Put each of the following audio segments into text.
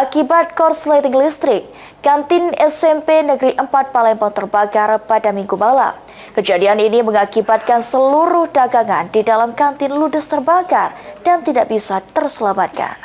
Akibat korsleting listrik, kantin SMP Negeri 4 Palembang terbakar pada Minggu malam. Kejadian ini mengakibatkan seluruh dagangan di dalam kantin ludes terbakar dan tidak bisa terselamatkan.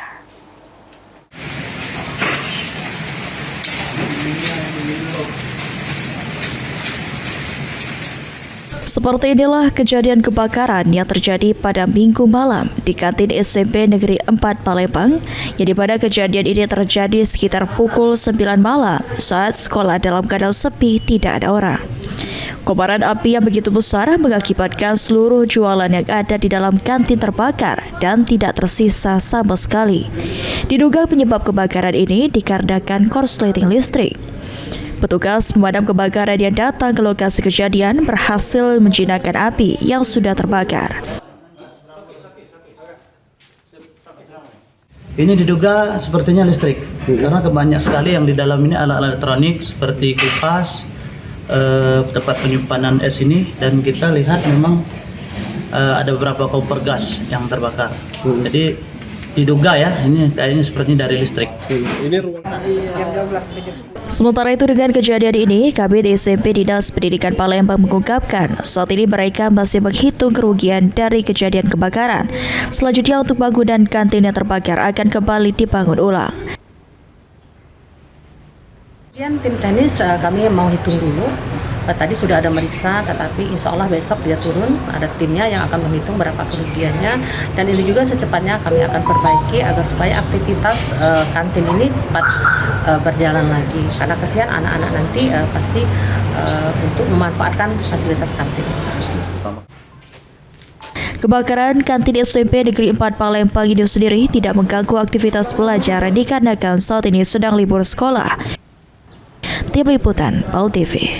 Seperti inilah kejadian kebakaran yang terjadi pada Minggu malam di kantin SMP Negeri 4 Palembang, yang dimana kejadian ini terjadi sekitar pukul 9 malam saat sekolah dalam keadaan sepi, tidak ada orang. Kobaran api yang begitu besar mengakibatkan seluruh jualan yang ada di dalam kantin terbakar dan tidak tersisa sama sekali. Diduga penyebab kebakaran ini dikarenakan korsleting listrik. Petugas pemadam kebakaran yang datang ke lokasi kejadian berhasil menjinakkan api yang sudah terbakar. Ini diduga sepertinya listrik, karena banyak sekali yang di dalam ini alat-alat elektronik seperti kipas, tempat penyimpanan es ini, dan kita lihat memang ada beberapa kompor gas yang terbakar. Jadi diduga ya, ini kayaknya sepertinya dari listrik. Ini ruang Sementara itu, dengan kejadian ini, Kabid SMP Dinas Pendidikan Palembang mengungkapkan saat ini mereka masih menghitung kerugian dari kejadian kebakaran. Selanjutnya, untuk bangunan kantin yang terbakar akan kembali dibangun ulang. Kemudian tim teknis kami mau hitung dulu. Tadi sudah ada meriksa, tetapi insya Allah besok dia turun, ada timnya yang akan menghitung berapa kerugiannya, dan ini juga secepatnya kami akan perbaiki agar supaya aktivitas kantin ini cepat berjalan lagi, karena kasihan anak-anak nanti pasti untuk memanfaatkan fasilitas kantin. Kebakaran kantin SMP Negeri 4 Palembang ini sendiri tidak mengganggu aktivitas belajar dikarenakan saat ini sedang libur sekolah. Tim Liputan PAL TV.